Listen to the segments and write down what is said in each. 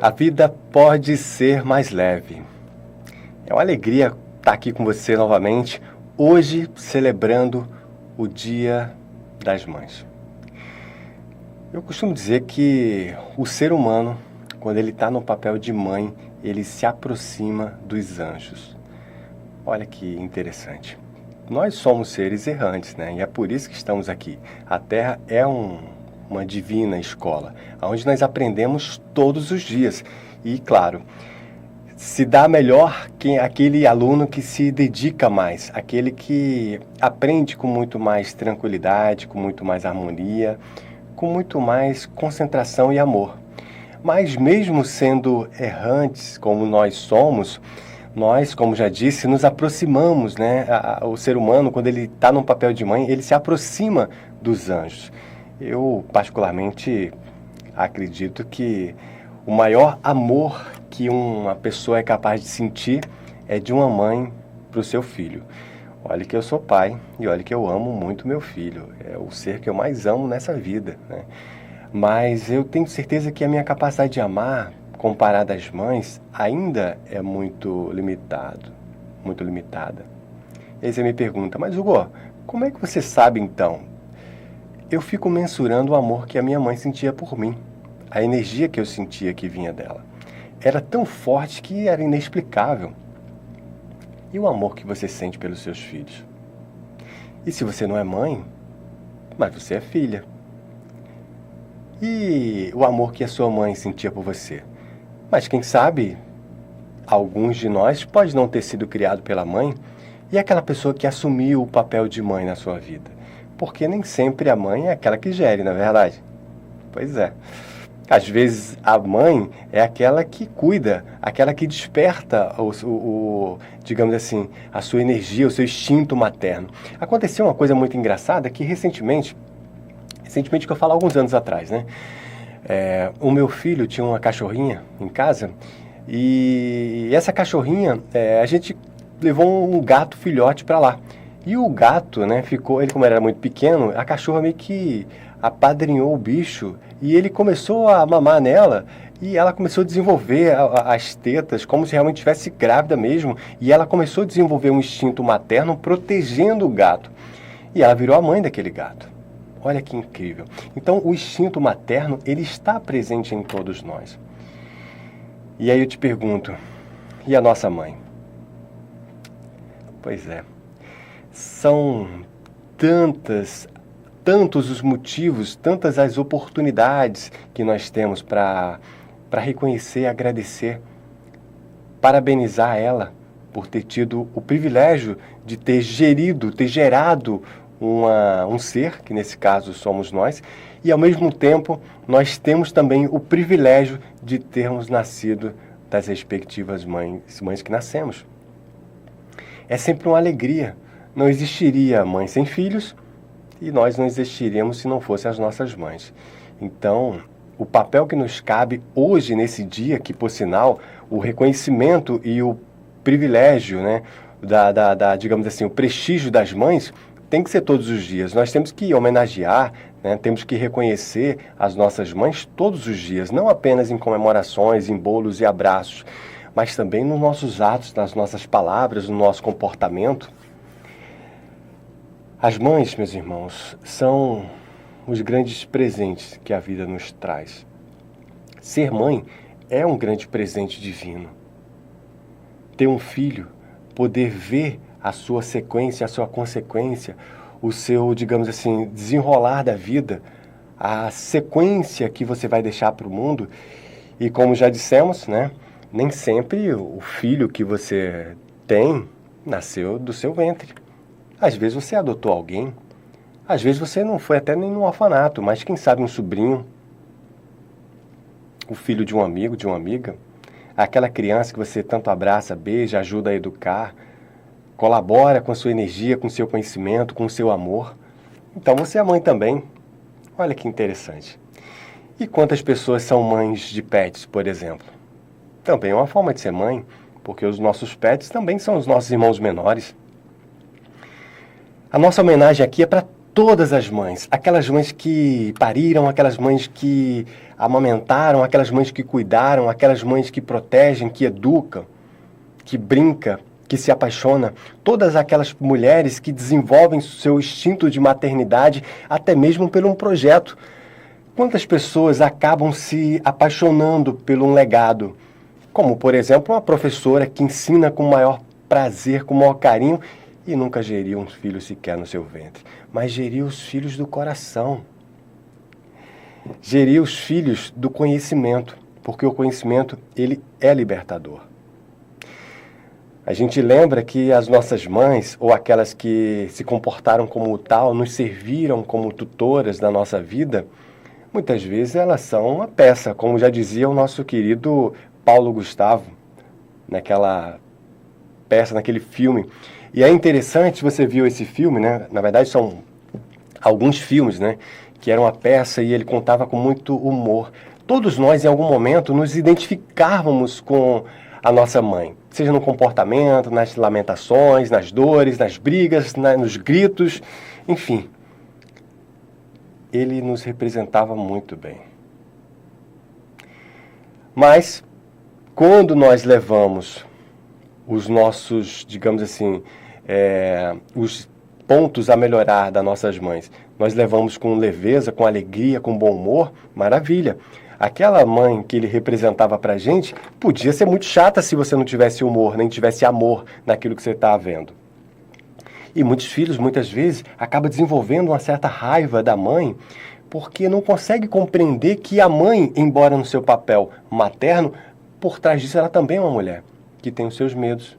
A vida pode ser mais leve. É uma alegria estar aqui com você novamente, hoje celebrando o Dia das Mães. Eu costumo dizer que o ser humano, quando ele está no papel de mãe, ele se aproxima dos anjos. Olha que interessante. Nós somos seres errantes, né? E é por isso que estamos aqui. A Terra é uma divina escola, onde nós aprendemos todos os dias. E, claro, se dá melhor aquele aluno que se dedica mais, aquele que aprende com muito mais tranquilidade, com muito mais harmonia, com muito mais concentração e amor. Mas mesmo sendo errantes como nós somos, nós, como já disse, nos aproximamos, né? O ser humano, quando ele está num papel de mãe, ele se aproxima dos anjos. Eu, particularmente, acredito que o maior amor que uma pessoa é capaz de sentir é de uma mãe para o seu filho. Olha que eu sou pai e olha que eu amo muito meu filho. É o ser que eu mais amo nessa vida, né? Mas eu tenho certeza que a minha capacidade de amar, comparada às mães, ainda é muito limitada. E aí você me pergunta, mas Hugo, como é que você sabe então? Eu fico mensurando o amor que a minha mãe sentia por mim, a energia que eu sentia que vinha dela. Era tão forte que era inexplicável. E o amor que você sente pelos seus filhos? E se você não é mãe, mas você é filha? E o amor que a sua mãe sentia por você? Mas quem sabe, alguns de nós pode não ter sido criado pela mãe e aquela pessoa que assumiu o papel de mãe na sua vida. Porque nem sempre a mãe é aquela que gere, não é verdade? Pois é. Às vezes a mãe é aquela que cuida, aquela que desperta digamos assim, a sua energia, o seu instinto materno. Aconteceu uma coisa muito engraçada que recentemente que eu falo alguns anos atrás, né? O meu filho tinha uma cachorrinha em casa e essa cachorrinha, a gente levou um gato filhote para lá. E o gato, né, ele como era muito pequeno, a cachorra meio que apadrinhou o bicho e ele começou a mamar nela e ela começou a desenvolver as tetas como se realmente estivesse grávida mesmo e ela começou a desenvolver um instinto materno protegendo o gato. E ela virou a mãe daquele gato. Olha que incrível. Então o instinto materno, ele está presente em todos nós. E aí eu te pergunto, e a nossa mãe? Pois é. São tantos os motivos, tantas as oportunidades que nós temos para reconhecer, agradecer, parabenizar ela por ter tido o privilégio de ter gerado um ser, que nesse caso somos nós, e ao mesmo tempo nós temos também o privilégio de termos nascido das respectivas mães que nascemos. É sempre uma alegria. Não existiria mãe sem filhos e nós não existiríamos se não fossem as nossas mães. Então, o papel que nos cabe hoje, nesse dia, que por sinal, o reconhecimento e o privilégio, né, digamos assim, o prestígio das mães, tem que ser todos os dias. Nós temos que homenagear, né, temos que reconhecer as nossas mães todos os dias, não apenas em comemorações, em bolos e abraços, mas também nos nossos atos, nas nossas palavras, no nosso comportamento. As mães, meus irmãos, são os grandes presentes que a vida nos traz. Ser mãe é um grande presente divino. Ter um filho, poder ver a sua sequência, a sua consequência, o seu, digamos assim, desenrolar da vida, a sequência que você vai deixar para o mundo. E como já dissemos, né, nem sempre o filho que você tem nasceu do seu ventre. Às vezes você adotou alguém, às vezes você não foi até nem num orfanato, mas quem sabe um sobrinho, o filho de um amigo, de uma amiga, aquela criança que você tanto abraça, beija, ajuda a educar, colabora com a sua energia, com o seu conhecimento, com o seu amor. Então você é mãe também. Olha que interessante. E quantas pessoas são mães de pets, por exemplo? Também é uma forma de ser mãe, porque os nossos pets também são os nossos irmãos menores. A nossa homenagem aqui é para todas as mães, aquelas mães que pariram, aquelas mães que amamentaram, aquelas mães que cuidaram, aquelas mães que protegem, que educam, que brinca, que se apaixona, todas aquelas mulheres que desenvolvem seu instinto de maternidade até mesmo por um projeto. Quantas pessoas acabam se apaixonando por um legado? Como, por exemplo, uma professora que ensina com o maior prazer, com o maior carinho, e nunca geriu um filho sequer no seu ventre, mas geriu os filhos do coração. Geriu os filhos do conhecimento, porque o conhecimento, ele é libertador. A gente lembra que as nossas mães, ou aquelas que se comportaram como tal, nos serviram como tutoras da nossa vida, muitas vezes elas são uma peça, como já dizia o nosso querido Paulo Gustavo, naquela peça, naquele filme. E é interessante, se você viu esse filme, né? Na verdade são alguns filmes, né? Que era uma peça e ele contava com muito humor. Todos nós, em algum momento, nos identificávamos com a nossa mãe, seja no comportamento, nas lamentações, nas dores, nas brigas, nos gritos, enfim. Ele nos representava muito bem. Mas, quando nós levamos os nossos, digamos assim, os pontos a melhorar das nossas mães, nós levamos com leveza, com alegria, com bom humor, maravilha. Aquela mãe que ele representava pra gente podia ser muito chata se você não tivesse humor, nem tivesse amor naquilo que você está vendo. E muitos filhos, muitas vezes, acabam desenvolvendo uma certa raiva da mãe porque não consegue compreender que a mãe, embora no seu papel materno, por trás disso ela também é uma mulher que tem os seus medos,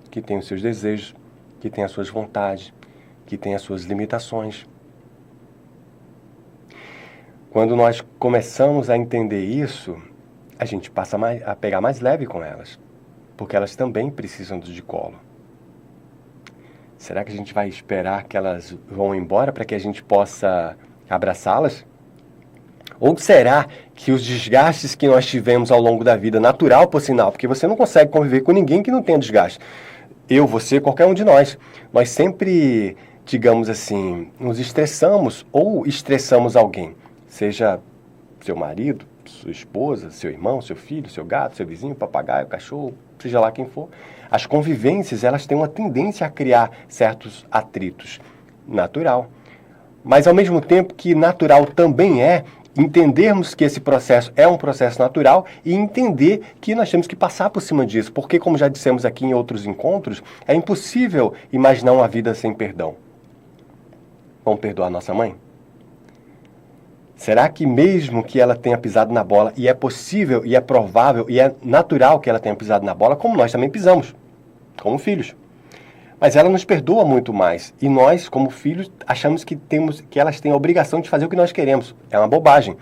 que tem os seus desejos, que tem as suas vontades, que tem as suas limitações. Quando nós começamos a entender isso, a gente passa a pegar mais leve com elas, porque elas também precisam de colo. Será que a gente vai esperar que elas vão embora para que a gente possa abraçá-las? Ou será que os desgastes que nós tivemos ao longo da vida, natural por sinal, porque você não consegue conviver com ninguém que não tenha desgaste. Eu, você, qualquer um de nós sempre, digamos assim, nos estressamos ou estressamos alguém. Seja seu marido, sua esposa, seu irmão, seu filho, seu gato, seu vizinho, papagaio, cachorro, seja lá quem for. As convivências, elas têm uma tendência a criar certos atritos. Natural. Mas ao mesmo tempo que natural também é entendermos que esse processo é um processo natural e entender que nós temos que passar por cima disso. Porque, como já dissemos aqui em outros encontros, é impossível imaginar uma vida sem perdão. Vamos perdoar nossa mãe? Será que mesmo que ela tenha pisado na bola, e é possível, e é provável, e é natural que ela tenha pisado na bola, como nós também pisamos, como filhos. Mas ela nos perdoa muito mais. E nós, como filhos, achamos que elas têm a obrigação de fazer o que nós queremos. É uma bobagem.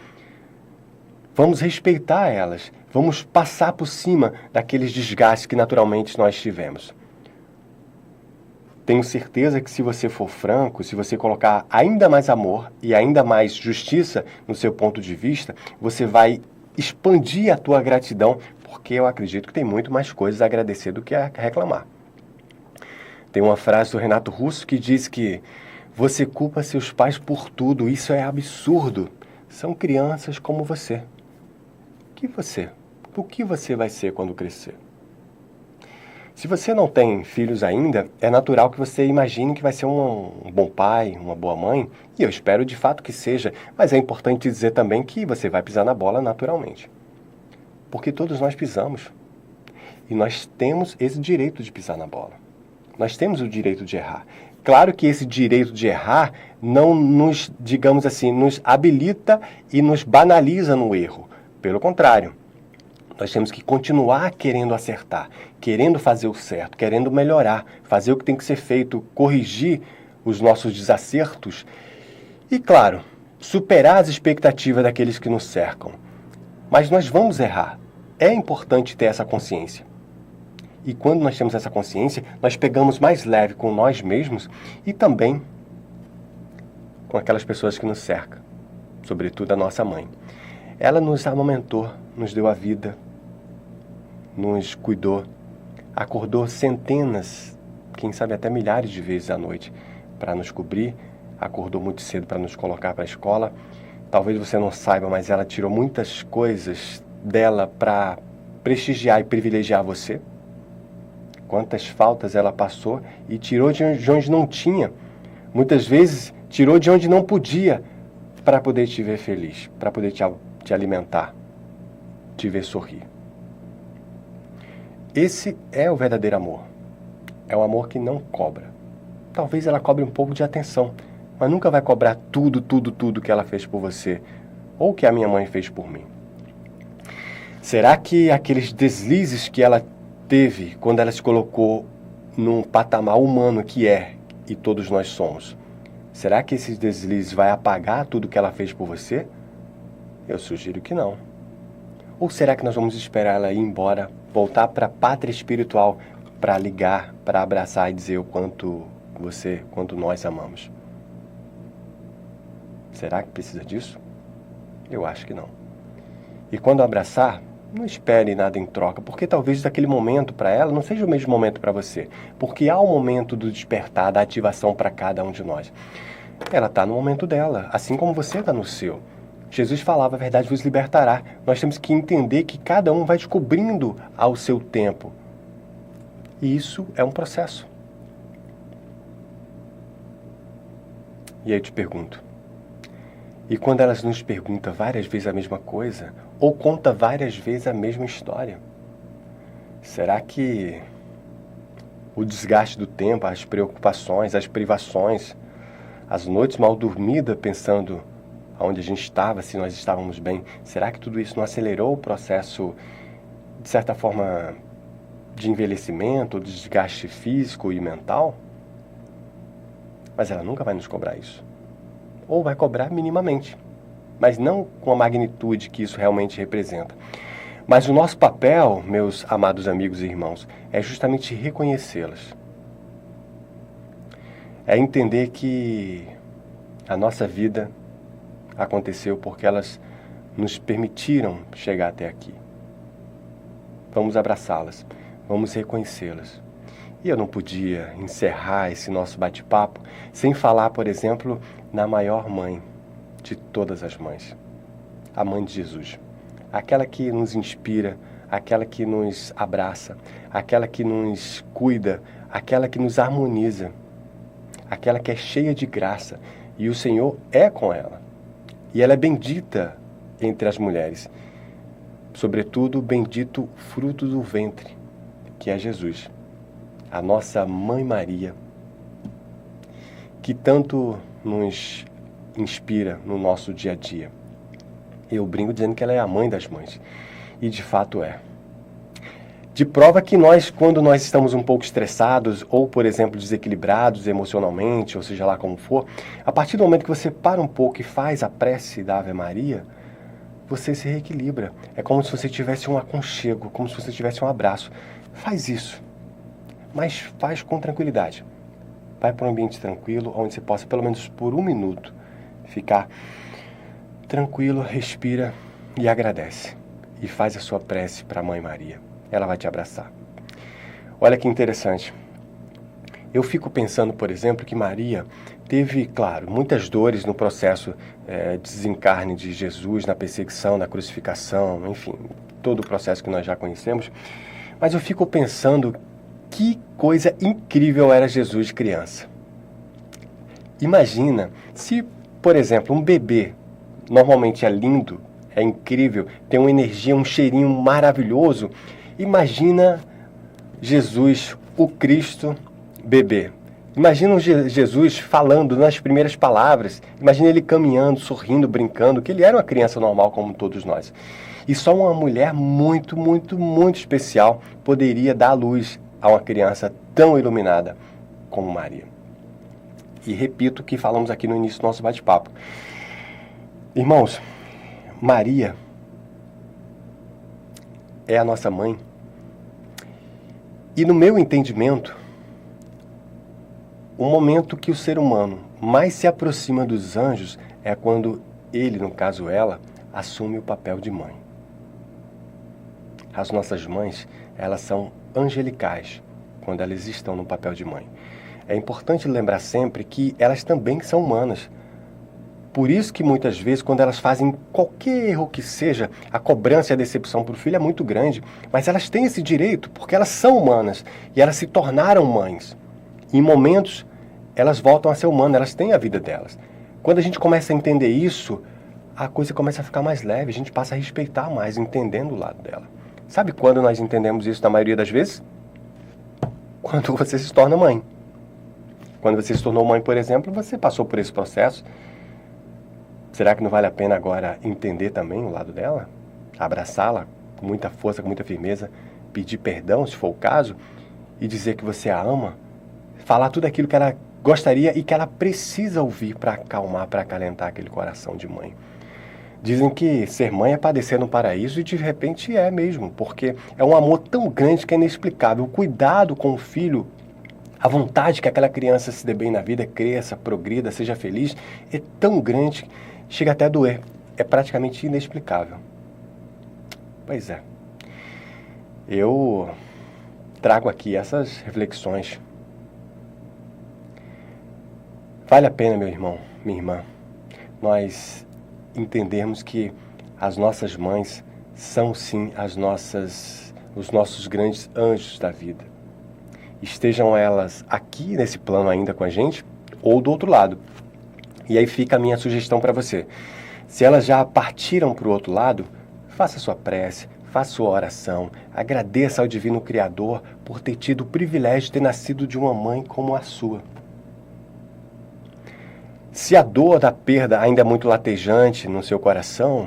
Vamos respeitar elas. Vamos passar por cima daqueles desgastes que naturalmente nós tivemos. Tenho certeza que se você for franco, se você colocar ainda mais amor e ainda mais justiça no seu ponto de vista, você vai expandir a tua gratidão, porque eu acredito que tem muito mais coisas a agradecer do que a reclamar. Tem uma frase do Renato Russo que diz que você culpa seus pais por tudo, isso é absurdo. São crianças como você. O que você vai ser quando crescer? Se você não tem filhos ainda, é natural que você imagine que vai ser um bom pai, uma boa mãe, e eu espero de fato que seja, mas é importante dizer também que você vai pisar na bola naturalmente. Porque todos nós pisamos. E nós temos esse direito de pisar na bola. Nós temos o direito de errar. Claro que esse direito de errar não nos, digamos assim, nos habilita e nos banaliza no erro. Pelo contrário. Nós temos que continuar querendo acertar, querendo fazer o certo, querendo melhorar, fazer o que tem que ser feito, corrigir os nossos desacertos e, claro, superar as expectativas daqueles que nos cercam. Mas nós vamos errar. É importante ter essa consciência. E quando nós temos essa consciência, nós pegamos mais leve com nós mesmos e também com aquelas pessoas que nos cercam, sobretudo a nossa mãe. Ela nos amamentou, nos deu a vida, nos cuidou, acordou centenas, quem sabe até milhares de vezes à noite para nos cobrir, acordou muito cedo para nos colocar para a escola. Talvez você não saiba, mas ela tirou muitas coisas dela para prestigiar e privilegiar você. Quantas faltas ela passou e tirou de onde não tinha. Muitas vezes tirou de onde não podia para poder te ver feliz, para poder te alimentar, te ver sorrir. Esse é o verdadeiro amor. É um amor que não cobra. Talvez ela cobre um pouco de atenção, mas nunca vai cobrar tudo que ela fez por você, ou que a minha mãe fez por mim. Será que aqueles deslizes que ela teve quando ela se colocou num patamar humano que é, e todos nós somos, será que esses deslizes vai apagar tudo que ela fez por você? Eu sugiro que não. Ou será que nós vamos esperar ela ir embora, voltar para a pátria espiritual, para ligar, para abraçar e dizer o quanto nós amamos? Será que precisa disso? Eu acho que não. E quando abraçar, não espere nada em troca, porque talvez daquele momento para ela não seja o mesmo momento para você. Porque há o momento do despertar, da ativação para cada um de nós. Ela está no momento dela, assim como você está no seu. Jesus falava, a verdade vos libertará. Nós temos que entender que cada um vai descobrindo ao seu tempo. E isso é um processo. E aí eu te pergunto, e quando elas nos perguntam várias vezes a mesma coisa, ou conta várias vezes a mesma história, será que o desgaste do tempo, as preocupações, as privações, as noites mal dormidas pensando onde a gente estava, se nós estávamos bem, será que tudo isso não acelerou o processo, de certa forma, de envelhecimento, de desgaste físico e mental? Mas ela nunca vai nos cobrar isso. Ou vai cobrar minimamente, mas não com a magnitude que isso realmente representa. Mas o nosso papel, meus amados amigos e irmãos, é justamente reconhecê-las. É entender que a nossa vida aconteceu porque elas nos permitiram chegar até aqui. Vamos abraçá-las, vamos reconhecê-las. E eu não podia encerrar esse nosso bate-papo sem falar, por exemplo, na maior mãe de todas as mães, a mãe de Jesus. Aquela que nos inspira, aquela que nos abraça, aquela que nos cuida, aquela que nos harmoniza, aquela que é cheia de graça. E o Senhor é com ela. E ela é bendita entre as mulheres. Sobretudo, bendito o fruto do ventre, que é Jesus. A nossa Mãe Maria, que tanto nos inspira no nosso dia a dia. Eu brinco dizendo que ela é a mãe das mães. E de fato é. De prova que nós, quando nós estamos um pouco estressados, ou, por exemplo, desequilibrados emocionalmente, ou seja lá como for, a partir do momento que você para um pouco e faz a prece da Ave Maria, você se reequilibra. É como se você tivesse um aconchego, como se você tivesse um abraço. Faz isso. Mas faz com tranquilidade. Vai para um ambiente tranquilo, onde você possa, pelo menos por um minuto, ficar tranquilo, respira e agradece. E faz a sua prece para a Mãe Maria. Ela vai te abraçar. Olha que interessante. Eu fico pensando, por exemplo, que Maria teve, claro, muitas dores no processo de desencarne de Jesus, na perseguição, na crucificação, enfim, todo o processo que nós já conhecemos. Mas eu fico pensando que coisa incrível era Jesus criança. Imagina se, por exemplo, um bebê normalmente é lindo, é incrível, tem uma energia, um cheirinho maravilhoso. Imagina Jesus, o Cristo, bebê. Imagina Jesus falando nas primeiras palavras. Imagina ele caminhando, sorrindo, brincando, que ele era uma criança normal como todos nós. E só uma mulher muito, muito, muito especial poderia dar luz a uma criança tão iluminada como Maria. E repito o que falamos aqui no início do nosso bate-papo. Irmãos, Maria é a nossa mãe. E no meu entendimento, o momento que o ser humano mais se aproxima dos anjos é quando ele, no caso ela, assume o papel de mãe. As nossas mães, elas são angelicais quando elas estão no papel de mãe. é importante lembrar sempre que elas também são humanas. Por isso que muitas vezes, quando elas fazem qualquer erro que seja, a cobrança e a decepção para o filho é muito grande, mas elas têm esse direito porque elas são humanas e elas se tornaram mães. Em momentos, elas voltam a ser humanas, elas têm a vida delas. Quando a gente começa a entender isso, a coisa começa a ficar mais leve, a gente passa a respeitar mais, entendendo o lado dela. Sabe quando nós entendemos isso na maioria das vezes? Quando você se torna mãe. Quando você se tornou mãe, por exemplo, você passou por esse processo. Será que não vale a pena agora entender também o lado dela? Abraçá-la com muita força, com muita firmeza, pedir perdão, se for o caso, e dizer que você a ama? Falar tudo aquilo que ela gostaria e que ela precisa ouvir para acalmar, para acalentar aquele coração de mãe. Dizem que ser mãe é padecer no paraíso e de repente é mesmo, porque é um amor tão grande que é inexplicável. O cuidado com o filho, a vontade que aquela criança se dê bem na vida, cresça, progrida, seja feliz, é tão grande, chega até a doer. É praticamente inexplicável. Pois é. Eu trago aqui essas reflexões. Vale a pena, meu irmão, minha irmã, nós entendermos que as nossas mães são sim os nossos grandes anjos da vida. Estejam elas aqui nesse plano ainda com a gente ou do outro lado. E aí fica a minha sugestão para você. Se elas já partiram para o outro lado, faça sua prece, faça sua oração, agradeça ao Divino Criador por ter tido o privilégio de ter nascido de uma mãe como a sua. Se a dor da perda ainda é muito latejante no seu coração,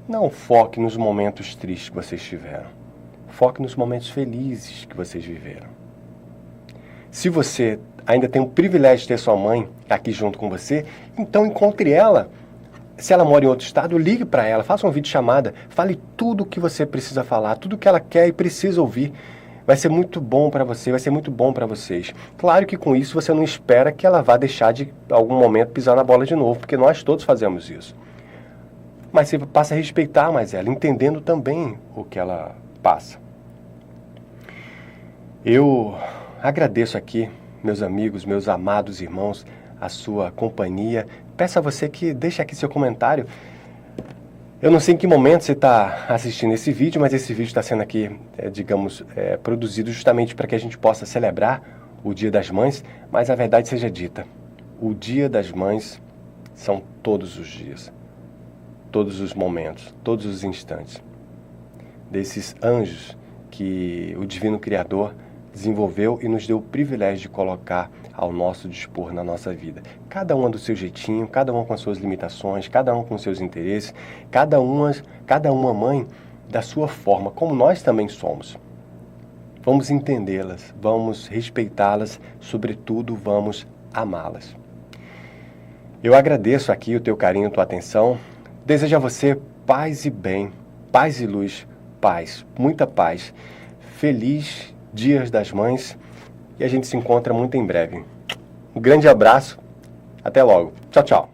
não foque nos momentos tristes que vocês tiveram. Foque nos momentos felizes que vocês viveram. Se você ainda tem o privilégio de ter sua mãe aqui junto com você, então encontre ela. Se ela mora em outro estado, ligue para ela, faça uma videochamada, fale tudo o que você precisa falar, tudo o que ela quer e precisa ouvir. Vai ser muito bom para você, vai ser muito bom para vocês. Claro que com isso você não espera que ela vá deixar de, em algum momento, pisar na bola de novo, porque nós todos fazemos isso. Mas você passa a respeitar mais ela, entendendo também o que ela passa. Eu agradeço aqui, meus amigos, meus amados irmãos, a sua companhia. Peço a você que deixe aqui seu comentário. Eu não sei em que momento você está assistindo esse vídeo, mas esse vídeo está sendo aqui, produzido justamente para que a gente possa celebrar o Dia das Mães, mas a verdade seja dita, o Dia das Mães são todos os dias, todos os momentos, todos os instantes, desses anjos que o Divino Criador desenvolveu e nos deu o privilégio de colocar ao nosso dispor na nossa vida. Cada uma do seu jeitinho, cada uma com as suas limitações, cada um com os seus interesses, cada uma mãe da sua forma, como nós também somos. Vamos entendê-las, vamos respeitá-las, sobretudo vamos amá-las. Eu agradeço aqui o teu carinho, tua atenção. Desejo a você paz e bem, paz e luz, paz, muita paz. Feliz Dias das Mães e a gente se encontra muito em breve. Um grande abraço, até logo. Tchau, tchau.